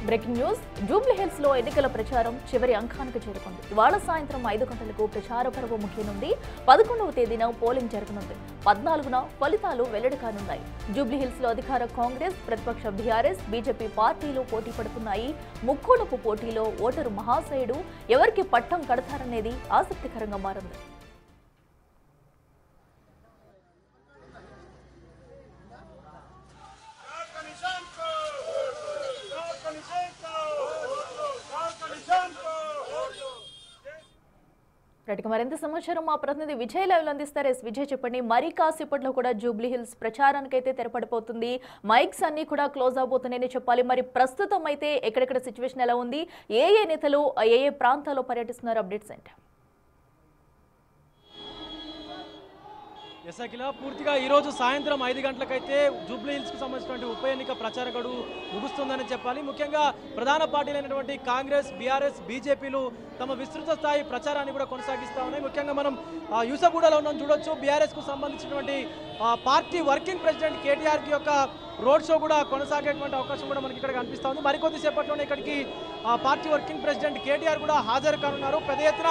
Breaking news Jubilee hills లో ఎన్నికల ప్రచారం చివరి అంకానికి చేరుకుంది. ఇవాళ సాయంత్రం 5 గంటలకు ప్రచార పర్వం ముగియనుంది. 11వ తేదీన పోలింగ్ జరగనుంది. 14న ఫలితాలు వెల్లడి కానున్నాయి. జూబ్లీ హిల్స్ లో అధికార కాంగ్రెస్, ప్రతిపక్ష బీఆర్ఎస్, బీజేపీ పార్టీలు పోటీ పడుతున్నాయి. ముక్కోణపు పోటీలో ఓటరు మహాశయుడు ఎవరికి పట్టం కడతారనేది ఆసక్తికరంగా మారింది. మరింత సమాచారం మా ప్రతినిధి విజయ్ లైవ్ అందిస్తారు. విజయ్ చెప్పండి, మరి కాసేపట్లో కూడా జూబ్లీ హిల్స్ ప్రచారానికైతే తెరపడిపోతుంది. మైక్స్ అన్ని కూడా క్లోజ్ అవబోతున్నాయని చెప్పాలి. మరి ప్రస్తుతం అయితే ఎక్కడెక్కడ సిచ్యువేషన్ ఎలా ఉంది, ఏ నేతలు ఏ ప్రాంతాల్లో పర్యటిస్తున్నారు, అప్డేట్స్ ఏంటి? అఖిల, పూర్తిగా ఈరోజు సాయంత్రం 5 గంటలకైతే జూబ్లీ హిల్స్కు సంబంధించినటువంటి ఉప ఎన్నిక ప్రచార గడువు ముగుస్తుందని చెప్పాలి. ముఖ్యంగా ప్రధాన పార్టీలైనటువంటి కాంగ్రెస్, బీఆర్ఎస్, బీజేపీలు తమ విస్తృత స్థాయి ప్రచారాన్ని కూడా కొనసాగిస్తూ ఉన్నాయి. ముఖ్యంగా మనం యూసఫ్గూడలో ఉన్నాం, చూడొచ్చు. బీఆర్ఎస్కు సంబంధించినటువంటి పార్టీ వర్కింగ్ ప్రెసిడెంట్ కేటీఆర్కి యొక్క రోడ్ షో కూడా కొనసాగేటువంటి అవకాశం కూడా మనకి ఇక్కడ కనిపిస్తూ ఉంది. మరికొద్దిసేపట్లోనే ఇక్కడికి పార్టీ వర్కింగ్ ప్రెసిడెంట్ కేటీఆర్ కూడా హాజరు కానున్నారు. పెద్ద ఎత్తున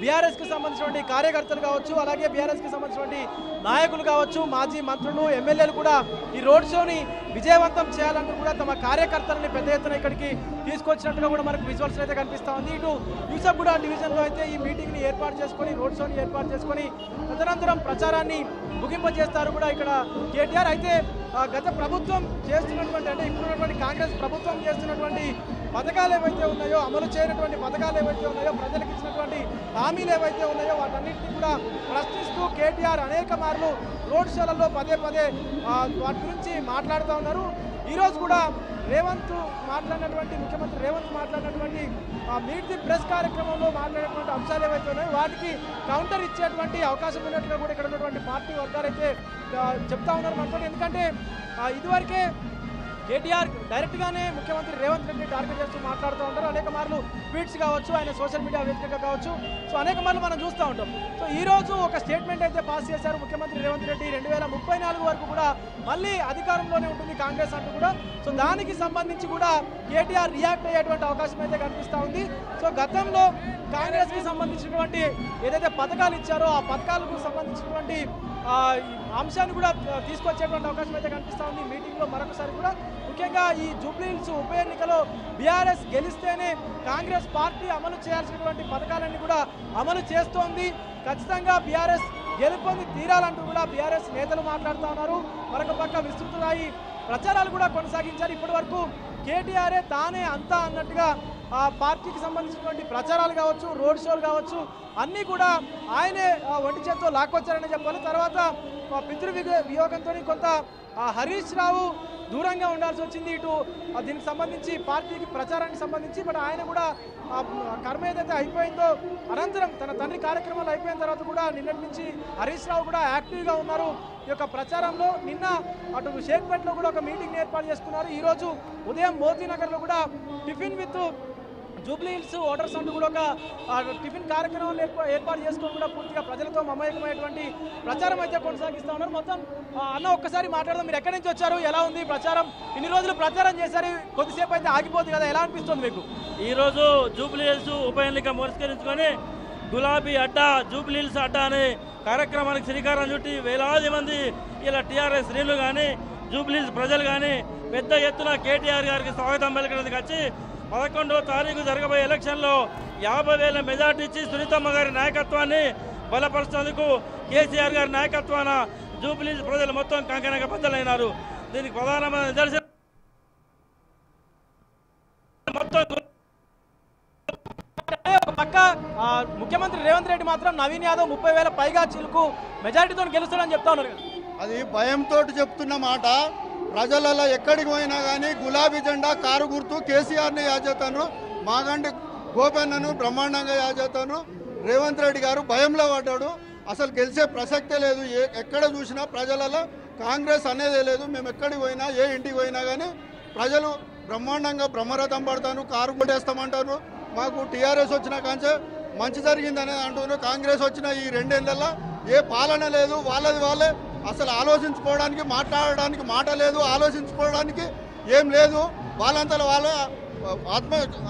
బీఆర్ఎస్కి సంబంధించినటువంటి కార్యకర్తలు కావచ్చు, అలాగే బీఆర్ఎస్కి సంబంధించినటువంటి నాయకులు కావచ్చు, మాజీ మంత్రులు, ఎమ్మెల్యేలు కూడా ఈ రోడ్ షోని విజయవంతం చేయాలంటూ కూడా తమ కార్యకర్తలని పెద్ద ఎత్తున ఇక్కడికి తీసుకొచ్చినట్టుగా కూడా మనకు విజువల్స్ అయితే కనిపిస్తూ ఉంది. ఇటు యూసఫ్గూడ డివిజన్లో అయితే ఈ మీటింగ్ని ఏర్పాటు చేసుకొని, రోడ్ షోని ఏర్పాటు చేసుకొని తదనంతరం ప్రచారాన్ని ముగింపజేస్తారు కూడా ఇక్కడ కేటీఆర్. అయితే గత ప్రభుత్వం చేస్తున్నటువంటి, అంటే ఇప్పుడున్నటువంటి కాంగ్రెస్ ప్రభుత్వం చేస్తున్నటువంటి పథకాలు ఏవైతే ఉన్నాయో, అమలు చేయనటువంటి పథకాలు ఏవైతే ఉన్నాయో, ప్రజలకు ఇచ్చినటువంటి హామీలు ఏవైతే ఉన్నాయో వాటన్నింటినీ కూడా ప్రశ్నిస్తూ కేటీఆర్ అనేక మార్లు రోడ్ షోలలో పదే వాటి గురించి మాట్లాడుతూ ఉన్నారు. ఈరోజు కూడా ముఖ్యమంత్రి రేవంత్ మాట్లాడినటువంటి మీట్ ది ప్రెస్ కార్యక్రమంలో మాట్లాడేటువంటి అంశాలు ఏవైతే ఉన్నాయో వాటికి కౌంటర్ ఇచ్చేటువంటి అవకాశం ఉన్నట్టుగా కూడా ఇక్కడ ఉన్నటువంటి పార్టీ వర్గాలు అయితే చెప్తా ఉన్నారు మనతో. ఎందుకంటే ఇదివరకే కేటీఆర్ డైరెక్ట్గానే ముఖ్యమంత్రి రేవంత్ రెడ్డి టార్గెట్ చేస్తూ మాట్లాడుతూ ఉంటారు. అనేక మార్లు ట్వీట్స్ కావచ్చు, ఆయన సోషల్ మీడియా వేదికగా కావచ్చు, సో అనేక మార్లు మనం చూస్తూ ఉంటాం. సో ఈరోజు ఒక స్టేట్మెంట్ అయితే పాస్ చేశారు ముఖ్యమంత్రి రేవంత్ రెడ్డి. 2034 వరకు కూడా మళ్ళీ అధికారంలోనే ఉంటుంది కాంగ్రెస్ అంటూ కూడా. సో దానికి సంబంధించి కూడా కేటీఆర్ రియాక్ట్ అయ్యేటువంటి అవకాశం అయితే కనిపిస్తూ ఉంది. సో గతంలో కాంగ్రెస్కి సంబంధించినటువంటి ఏదైతే పథకాలు ఇచ్చారో ఆ పథకాలకు సంబంధించినటువంటి అంశాన్ని కూడా తీసుకొచ్చేటువంటి అవకాశం అయితే కనిపిస్తూ ఉంది మీటింగ్లో మరొకసారి కూడా. ముఖ్యంగా ఈ జూబ్లీ హిల్స్ ఉప ఎన్నికలో బీఆర్ఎస్ గెలిస్తేనే కాంగ్రెస్ పార్టీ అమలు చేయాల్సినటువంటి పథకాలన్నీ కూడా అమలు చేస్తోంది. ఖచ్చితంగా బీఆర్ఎస్ గెలుపొంది తీరాలంటూ కూడా బీఆర్ఎస్ నేతలు మాట్లాడుతూ ఉన్నారు. మరొక పక్క విస్తృత స్థాయి ప్రచారాలు కూడా కొనసాగించారు. ఇప్పటి వరకు కేటీఆర్ఏ తానే అంతా అన్నట్టుగా ఆ పార్టీకి సంబంధించినటువంటి ప్రచారాలు కావచ్చు, రోడ్ షోలు కావచ్చు, అన్నీ కూడా ఆయనే ఒంటి చేత్తో లాక్కొచ్చారని చెప్పాలి. తర్వాత వియోగంతో కొంత హరీష్ రావు దూరంగా ఉండాల్సి వచ్చింది ఇటు దీనికి సంబంధించి పార్టీకి ప్రచారానికి సంబంధించి. బట్ ఆయన కూడా కర్మ ఏదైతే అయిపోయిందో అనంతరం తన తండ్రి కార్యక్రమాలు అయిపోయిన తర్వాత కూడా నిన్నటి నుంచి హరీష్ రావు కూడా యాక్టివ్గా ఉన్నారు ఈ యొక్క ప్రచారంలో. నిన్న అటు షేక్పేటలో కూడా ఒక మీటింగ్ ఏర్పాటు చేసుకున్నారు. ఈరోజు ఉదయం మోతీనగర్లో కూడా tiffin with Jubilee hills voters అంటూ కూడా ఒక టిఫిన్ కార్యక్రమాలు ఏర్పాటు చేసుకొని కూడా పూర్తిగా ప్రజలతో మమేకమైనటువంటి ప్రచారం అయితే కొనసాగిస్తూ ఉన్నారు. మొత్తం అన్న ఒక్కసారి మాట్లాడదాం, మీరు ఎక్కడి నుంచి వచ్చారు, ఎలా ఉంది ప్రచారం? ఇన్ని రోజులు ప్రచారం చేశారు, కొద్దిసేపు అయితే ఆగిపోతుంది కదా, ఎలా అనిపిస్తుంది మీకు? ఈరోజు జూబ్లీ హిల్స్ ఉప ఎన్నిక పురస్కరించుకొని గులాబీ అడ్డా, జూబ్లీ హిల్స్ అడ్డా అనే కార్యక్రమానికి శ్రీకారం చుట్టి వేలాది మంది ఇలా టీఆర్ఎస్ శ్రేణులు కానీ, జూబ్లీ హిల్స్ ప్రజలు కానీ పెద్ద ఎత్తున కేటీఆర్ గారికి స్వాగతం పలికినందుకు వచ్చి 11వ తారీఖు జరగబోయే ఎలక్షన్లో 50,000 మెజార్టీ ఇచ్చి సునీతమ్మ గారి నాయకత్వాన్ని బలపరుస్తున్నందుకు కేసీఆర్ గారి నాయకత్వాన జూబ్లీ ప్రజలు మొత్తం కంకణంగా బద్దలైనారు. దీనికి ప్రధానమైన నిదర్శనం ఒక పక్క ముఖ్యమంత్రి రేవంత్ రెడ్డి మాత్రం నవీన్ యాదవ్ 30,000 పైగా చిలుకు మెజార్టీతో గెలుస్తాడని చెప్తా ఉన్నారు. అది భయంతో చెప్తున్న మాట. ప్రజలలో ఎక్కడికి పోయినా కానీ గులాబీ జెండా, కారు గుర్తు, కేసీఆర్ని యాజేతాను, మాగంటి గోపెన్నను బ్రహ్మాండంగా యాజేతాను. రేవంత్ రెడ్డి గారు భయంలో పడ్డాడు. అసలు గెలిచే ప్రసక్తే లేదు. ఎక్కడ చూసినా ప్రజలలో కాంగ్రెస్ అనేదే లేదు. మేము ఎక్కడికి పోయినా, ఏ ఇంటికి పోయినా కానీ ప్రజలు బ్రహ్మాండంగా బ్రహ్మరథం పడతాను, కారు కొట్టేస్తామంటారు. మాకు టీఆర్ఎస్ వచ్చిన కాంచే మంచి జరిగిందనేది అంటున్నారు. కాంగ్రెస్ వచ్చిన ఈ 2 ఏళ్లలో ఏ పాలన లేదు, వాళ్ళే అసలు ఆలోచించుకోవడానికి, మాట్లాడడానికి మాట లేదు, ఆలోచించుకోవడానికి ఏం లేదు. వాళ్ళంతా వాళ్ళ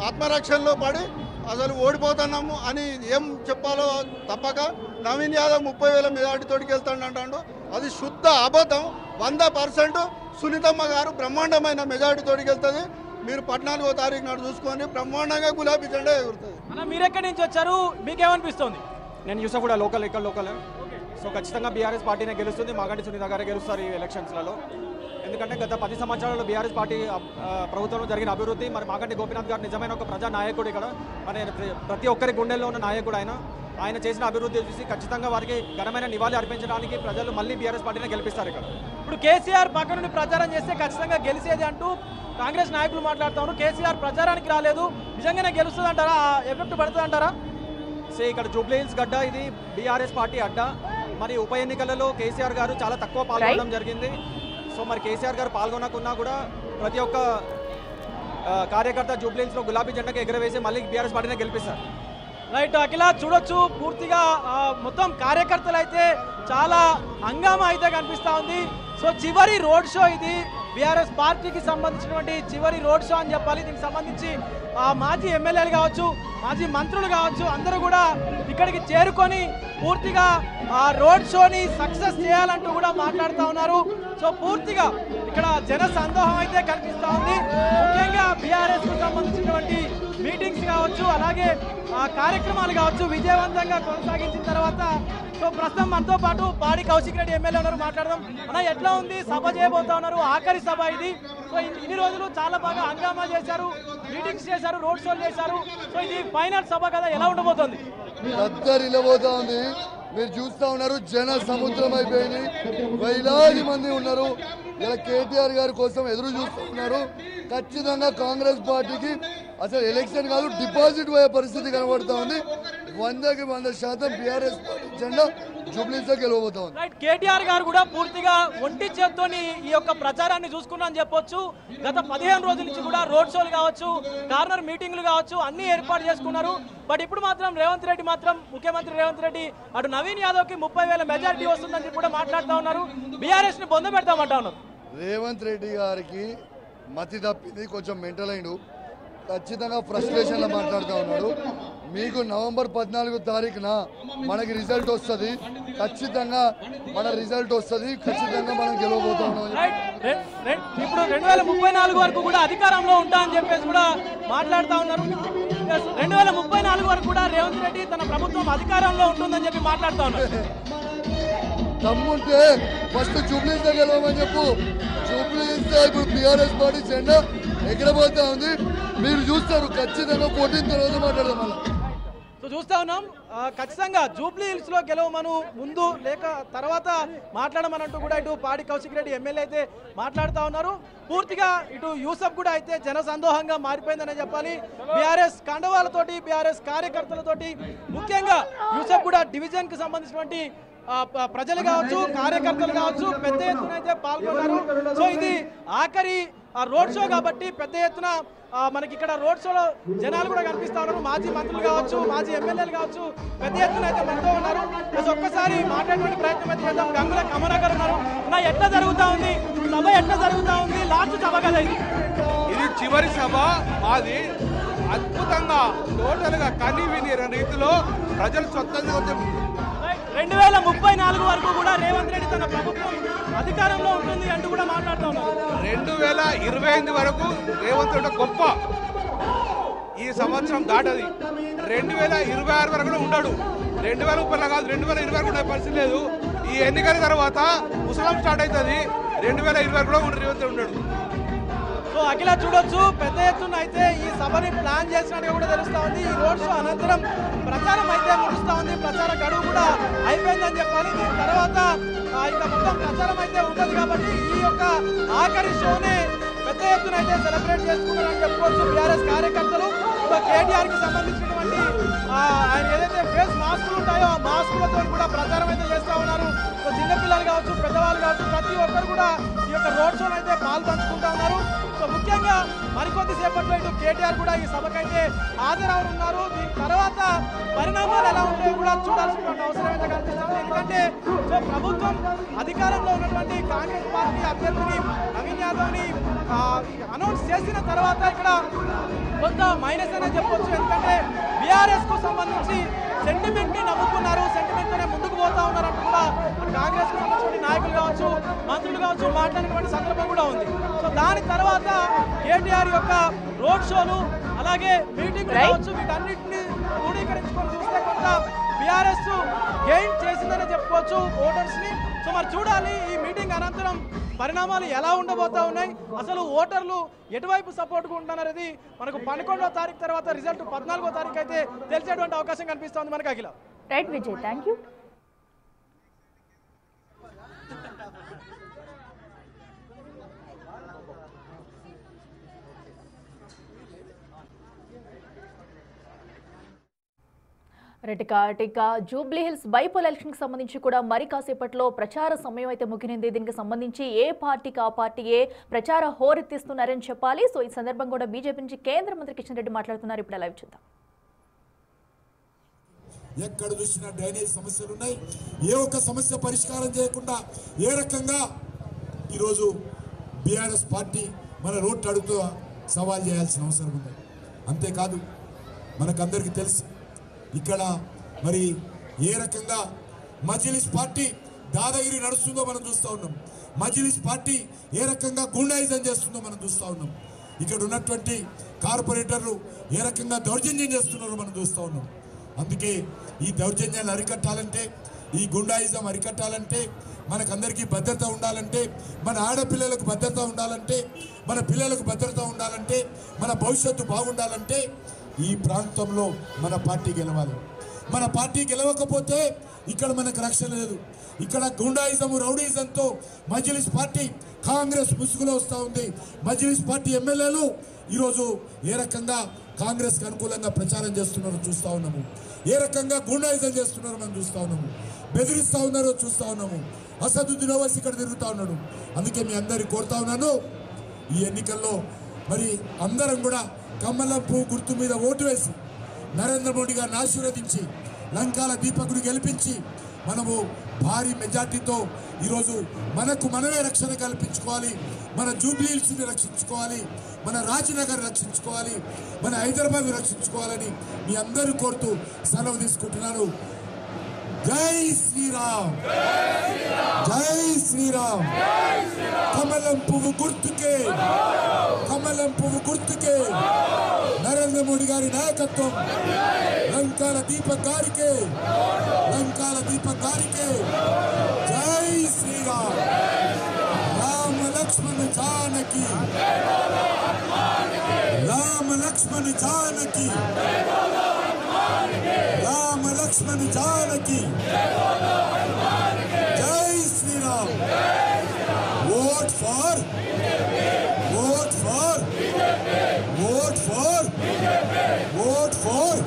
ఆత్మరక్షణలో పడి అసలు ఓడిపోతున్నాము అని ఏం చెప్పాలో తప్పక నవీన్ యాదవ్ 30,000 మెజార్టీతోటి వెళ్తాడంటాడు. అది శుద్ధ అబద్ధం. 100% సునీతమ్మ గారు బ్రహ్మాండమైన మెజార్టీతోటి వెళ్తుంది. మీరు 14వ తారీఖు నాడు చూసుకొని బ్రహ్మాండంగా గులాబీ జెండా ఎగురుతుంది. మీరు ఎక్కడి నుంచి వచ్చారు, మీకేమనిపిస్తుంది? నేను యూసఫ్ కూడా ఇక్కడ లోకల్. సో ఖచ్చితంగా బీఆర్ఎస్ పార్టీనే గెలుస్తుంది. మాగంటి సునీత గారే గెలుస్తారు ఈ ఎలక్షన్స్లలో. ఎందుకంటే గత 10 సంవత్సరాలలో బీఆర్ఎస్ పార్టీ ప్రభుత్వంలో జరిగిన అభివృద్ధి, మరి మాగంటి గోపీనాథ్ గారు నిజమైన ఒక ప్రజా నాయకుడు. ఇక్కడ మన ప్రతి ఒక్కరి గుండెల్లో ఉన్న నాయకుడు ఆయన చేసిన అభివృద్ధి చూసి ఖచ్చితంగా వారికి ఘనమైన నివాళి అర్పించడానికి ప్రజలు మళ్ళీ బీఆర్ఎస్ పార్టీనే గెలిపిస్తారు. ఇక్కడ ఇప్పుడు కేసీఆర్ పక్క నుండి ప్రచారం చేస్తే ఖచ్చితంగా గెలిచేది అంటూ కాంగ్రెస్ నాయకులు మాట్లాడుతున్నారు. కేసీఆర్ ప్రచారానికి రాలేదు, నిజంగానే గెలుస్తుంది అంటారా? ఎఫెక్ట్ పడుతుంది అంటారా? ఇక్కడ జూబ్లీ హిల్స్ గడ్డ, ఇది బీఆర్ఎస్ పార్టీ అడ్డ. మరి ఉప ఎన్నికలలో కేసీఆర్ గారు చాలా తక్కువ పాల్గొనడం జరిగింది. సో మరి కేసీఆర్ గారు పాల్గొనకున్నా కూడా ప్రతి ఒక్క కార్యకర్త జూబ్లీ హిల్స్లో గులాబీ జెండాకి ఎగరవేసి మళ్ళీ బీఆర్ఎస్ పార్టీనే గెలిపిస్తారు. రైట్ అఖిల, చూడొచ్చు పూర్తిగా మొత్తం కార్యకర్తలు అయితే చాలా హంగామా అయితే కనిపిస్తూ ఉంది. సో చివరి రోడ్ షో ఇది, బీఆర్ఎస్ పార్టీకి సంబంధించినటువంటి చివరి రోడ్ షో అని చెప్పాలి. దీనికి సంబంధించి మాజీ ఎమ్మెల్యేలు కావచ్చు, మాజీ మంత్రులు కావచ్చు, అందరూ కూడా ఇక్కడికి చేరుకొని పూర్తిగా ఆ రోడ్ షోని సక్సెస్ చేయాలంటూ కూడా మాట్లాడుతూ ఉన్నారు. సో పూర్తిగా ఇక్కడ జన సందోహం అయితే కనిపిస్తూ ఉంది. ముఖ్యంగా బీఆర్ఎస్ కు సంబంధించినటువంటి మీటింగ్స్ కావచ్చు, అలాగే కార్యక్రమాలు కావచ్చు విజయవంతంగా కొనసాగించిన తర్వాత సో ప్రస్తుతం మనతో పాటు పాడి కౌశిక్ రెడ్డి ఎమ్మెల్యే ఉన్నారు, మాట్లాడదాం. అన్న, ఎట్లా ఉంది? సభ చేయబోతా ఉన్నారు, ఆఖరి సభ ఇది. సో ఇన్ని రోజులు చాలా బాగా హంగామా చేశారు, మీటింగ్స్ చేశారు, రోడ్ షోలు చేశారు. సో ఇది ఫైనల్ సభ కదా, ఎలా ఉండబోతోంది? దద్దరిల్లబోతా ఉంది. మీరు చూస్తా ఉన్నారు, జన సముద్రం అయిపోయింది, వేలాది మంది ఉన్నారు. ఇలా కేటీఆర్ గారి కోసం ఎదురు చూస్తూ ఉన్నారు. ఖచ్చితంగా కాంగ్రెస్ పార్టీకి అసలు ఎలక్షన్ కాదు, డిపాజిట్ పోయే పరిస్థితి కనబడుతూ ఉంది. 100% బీఆర్ఎస్ పార్టీ జెండా జూబ్లీస్లో గెలవబోతా ఉంది. రైట్, కేటీఆర్ గారు కూడా పూర్తిగా ఒంటి చేత్తోని ఈ యొక్క ప్రచారాన్ని చూసుకున్నారని చెప్పొచ్చు. గత 15 రోజుల నుంచి కూడా రోడ్ షోలు కావచ్చు, కార్నర్ మీటింగ్లు కావచ్చు, అన్ని ఏర్పాటు చేసుకున్నారు. బట్ ఇప్పుడు మాత్రం రేవంత్ రెడ్డి మాత్రం, ముఖ్యమంత్రి రేవంత్ రెడ్డి అటు నవీన్ యాదవ్ కి 30,000 మెజారిటీ వస్తుందని కూడా మాట్లాడుతూ ఉన్నారు. బీఆర్ఎస్ ని బొంద పెడతామంటా ఉన్నారు. రేవంత్ రెడ్డి గారికి మతి తప్పింది, కొంచెం మెంటల్ అయిండు. ఖచ్చితంగా ఫ్రస్ట్రేషన్లో మాట్లాడుతూ ఉన్నాడు. మీకు నవంబర్ 14వ తారీఖున మనకి రిజల్ట్ వస్తుంది. ఖచ్చితంగా మన రిజల్ట్ వస్తుంది. ఖచ్చితంగా మనం గెలవబోతా ఉన్నాం. ఇప్పుడు 2034 వరకు కూడా అధికారంలో ఉంటా అని చెప్పేసి కూడా మాట్లాడుతూ ఉన్నారు. 2034 వరకు కూడా రేవంత్ రెడ్డి తన ప్రభుత్వం అధికారంలో ఉంటుందని చెప్పి మాట్లాడుతూ ఉన్నారు. దమ్ముంటే ఫస్ట్ జూబ్లీస్ గెలవమని చెప్పు. జూబ్లీస్ ఇప్పుడు బీఆర్ఎస్ పార్టీ జెండా ఎగరబోతా ఉంది. మీరు చూస్తారు, ఖచ్చితంగా 14 తర్వాత మాట్లాడదాం. మళ్ళీ సో చూస్తా ఉన్నాం, ఖచ్చితంగా జూబ్లీ హిల్స్ లో గెలవమను ముందు లేక తర్వాత మాట్లాడమనంటూ కూడా ఇటు పాడి కౌశిక్ రెడ్డి ఎమ్మెల్యే అయితే మాట్లాడుతూ ఉన్నారు. పూర్తిగా ఇటు యూసఫ్ కూడా అయితే జన సందోహంగా మారిపోయిందనే చెప్పాలి. బీఆర్ఎస్ కండవాలతోటి, బీఆర్ఎస్ కార్యకర్తలతోటి, ముఖ్యంగా యూసఫ్ కూడా డివిజన్ కి సంబంధించినటువంటి ప్రజలు కావచ్చు, కార్యకర్తలు కావచ్చు పెద్ద ఎత్తున అయితే పాల్గొన్నారు. సో ఇది ఆఖరి రోడ్ షో కాబట్టి పెద్ద ఎత్తున మనకి ఇక్కడ రోడ్ షోలో జనాలు కూడా కనిపిస్తా ఉన్నారు. మాజీ మంత్రులు కావచ్చు, మాజీ ఎమ్మెల్యేలు కావచ్చు పెద్ద ఎత్తున అయితే మనతో ఉన్నారు. ఒక్కసారి మాట్లాడే ప్రయత్నం అయితే చేద్దాం. గంగుల కమలాకర్ ఉన్నారు. నా ఎట్లా జరుగుతా ఉంది సభ, ఎట్లా జరుగుతా ఉంది? లాస్ట్ సభ కదా ఇది, ఇది చివరి సభ మాది. అద్భుతంగా టోటల్ గా కని విని రీతిలో ప్రజలు స్వతంత్రంగా 2034 వరకు కూడా రేవంత్ రెడ్డి తన ప్రభుత్వం అధికారంలో ఉంటుంది అంటూ కూడా మాట్లాడుతూ ఉన్నారు. 2025 వరకు రేవంత్ రెడ్డి గొప్ప, ఈ సంవత్సరం దాటది. 2026 వరకు ఉండడు. 2030 కాదు, 2020 ఉండే పరిస్థితి లేదు. ఈ ఎన్నికల తర్వాత ముసలం స్టార్ట్ అవుతుంది. 2020 కూడా రేవంత్ ఉండడు. సో అఖిల చూడొచ్చు, పెద్ద ఎత్తున అయితే ఈ సభని ప్లాన్ చేసినట్టుగా కూడా తెలుస్తా ఉంది. ఈ రోడ్ షో అనంతరం ప్రచారం అయితే ముడుస్తా ఉంది. ప్రచార గడువు కూడా అయిపోయిందని చెప్పాలి. దీని తర్వాత ఇంకా మొత్తం ప్రచారం అయితే ఉంటుంది కాబట్టి ఈ యొక్క ఆఖరి షోనే పెద్ద ఎత్తున అయితే సెలబ్రేట్ చేసుకున్నారని చెప్పుకోవచ్చు బీఆర్ఎస్ కార్యకర్తలు. కేటీఆర్ కి సంబంధించినటువంటి ఆయన ఏదైతే ఫేస్ మాస్కులు ఉంటాయో ఆ మాస్కులతో కూడా ప్రచారం అయితే చేస్తూ ఉన్నారు. చిన్నపిల్లలు కావచ్చు, పెద్దవాళ్ళు కావచ్చు, ప్రతి ఒక్కరు కూడా ఈ యొక్క రోడ్ షోలో అయితే పాల్పంచుకుంటా ఉన్నారు. సో ముఖ్యంగా మరికొద్ది సేపట్లో ఇటు కేటీఆర్ కూడా ఈ సభకైతే హాజరవనున్నారు. దీని తర్వాత పరిణామాలు ఎలా ఉంటాయో కూడా చూడాల్సినటువంటి అవసరం అయితే కనిపిస్తుంది. ఎందుకంటే సో ప్రభుత్వం అధికారంలో ఉన్నటువంటి కాంగ్రెస్ పార్టీ అభ్యర్థిని నవీన్ యాదవ్ని అనౌన్స్ చేసిన తర్వాత ఇక్కడ కొంత మైనస్ అనే చెప్పొచ్చు. ఎందుకంటే బీఆర్ఎస్ కు సంబంధించి సెంటిమెంట్ ని నమ్ముకున్నారు, సెంటిమెంట్ తోనే ముందుకు పోతా ఉన్నారంటూ కూడా కాంగ్రెస్ కు సంబంధించిన నాయకులు కావచ్చు, మంత్రులు కావచ్చు మాట్లాడినటువంటి సందర్భం కూడా ఉంది. సో దాని తర్వాత కేటీఆర్ యొక్క రోడ్ షోలు అలాగే మీటింగ్లు కావచ్చు, వీటన్నిటిని క్రోడీకరించుకొని చూస్తే కొంత బీఆర్ఎస్ గెయిన్ చేసిందని చెప్పుకోవచ్చు ఓటర్స్ ని. సో మరి చూడాలి ఈ మీటింగ్ అనంతరం పరిణామాలు ఎలా ఉండబోతా ఉన్నాయి, అసలు ఓటర్లు ఎటువైపు సపోర్ట్గా ఉంటున్నారనేది మనకు 11వ తారీఖు తర్వాత రిజల్ట్ 14వ తారీఖు అయితే తెలిసేటువంటి అవకాశం కనిపిస్తోంది మనకు. Akhila right Vijay, thank you. Jubilee Hills bypoll election కి సంబంధించి కూడా మరి కాసేపట్లో ప్రచార సమయం అయితే ముగినింది. దీనికి సంబంధించి ఏ పార్టీకి ఆ పార్టీయే ప్రచార హోరెత్తిస్తున్నారని చెప్పాలి. సో ఈ సందర్భం కూడా బీజేపీ నుంచి కేంద్ర మంత్రి కిషన్ రెడ్డి మాట్లాడుతున్నారు. ఇప్పుడు లైవ్ చూద్దాం. ఎక్కడ చూసినా డ్రైనేజ్ సమస్యలు ఉన్నాయి. ఏ ఒక్క సమస్య పరిష్కారం చేయకుండా ఏ రకంగా ఈరోజు బీఆర్ఎస్ పార్టీ మన రోడ్డు అడుగుతూ సవాల్ చేయాల్సిన అవసరం ఉంది. అంతేకాదు మనకందరికీ తెలుసు ఇక్కడ మరి ఏ రకంగా మజ్లిస్ పార్టీ దాదాగిరి నడుస్తుందో మనం చూస్తూ ఉన్నాం. మజ్లిస్ పార్టీ ఏ రకంగా గూండాయిజం చేస్తుందో మనం చూస్తూ ఉన్నాం. ఇక్కడ ఉన్నటువంటి కార్పొరేటర్లు ఏ రకంగా దౌర్జన్యం చేస్తున్నారో మనం చూస్తూ ఉన్నాం. అందుకే ఈ దౌర్జన్యాన్ని అరికట్టాలంటే, ఈ గుండాయిజం అరికట్టాలంటే, మనకందరికీ భద్రత ఉండాలంటే, మన ఆడపిల్లలకు భద్రత ఉండాలంటే, మన పిల్లలకు భద్రత ఉండాలంటే, మన భవిష్యత్తు బాగుండాలంటే ఈ ప్రాంతంలో మన పార్టీ గెలవాలి. మన పార్టీ గెలవకపోతే ఇక్కడ మనకు రక్షణ లేదు. ఇక్కడ గుండాయిజం రౌడీజంతో మజ్లిస్ పార్టీ కాంగ్రెస్ ముసుగులో వస్తూ ఉంది. మజ్లిస్ పార్టీ ఎమ్మెల్యేలు ఈరోజు ఏ రకంగా కాంగ్రెస్కి అనుకూలంగా ప్రచారం చేస్తున్నారో చూస్తూ ఉన్నాము. ఏ రకంగా గుండాయిజం చేస్తున్నారో మనం చూస్తూ ఉన్నాము. బెదిరిస్తూ ఉన్నారో చూస్తూ ఉన్నాము. అసదుద్దీన్ ఓవైసీ ఇక్కడ తిరుగుతూ ఉన్నాడు. అందుకే మీ అందరికీ కోరుతా ఉన్నాను, ఈ ఎన్నికల్లో మరి అందరం కూడా కమలం పువ్వు గుర్తు మీద ఓటు వేసి నరేంద్ర మోడీ గారిని ఆశీర్వదించి లంకాల దీపకుడు గెలిపించి మనము భారీ మెజార్టీతో ఈరోజు మనకు మనమే రక్షణ కల్పించుకోవాలి. మన జూబ్లీ హిల్స్ని రక్షించుకోవాలి, మన రాజనగర్ రక్షించుకోవాలి, మన హైదరాబాద్ రక్షించుకోవాలని మీ అందరూ కోరుతూ సెలవు తీసుకుంటున్నాను. జై శ్రీరామ్, జై శ్రీరామ్. కమలం పువ్వు గుర్తుకే, కమలం పువ్వు గుర్తుకే నరేంద్ర మోడీ గారి నాయకత్వం. లంకాల దీపక్ గారికే, లంకాల దీపక్ గారికే. జై శ్రీరామ్. రామ లక్ష్మణ జానకి, రామ లక్ష్మణ జానకి, రామ లక్ష్మణ జానకి. జై Sriram. Vote for, vote for, vote for, vote for.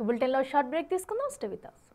బులెటిన్లో షార్ట్ బ్రేక్ తీసుకుందాం. Stay with us.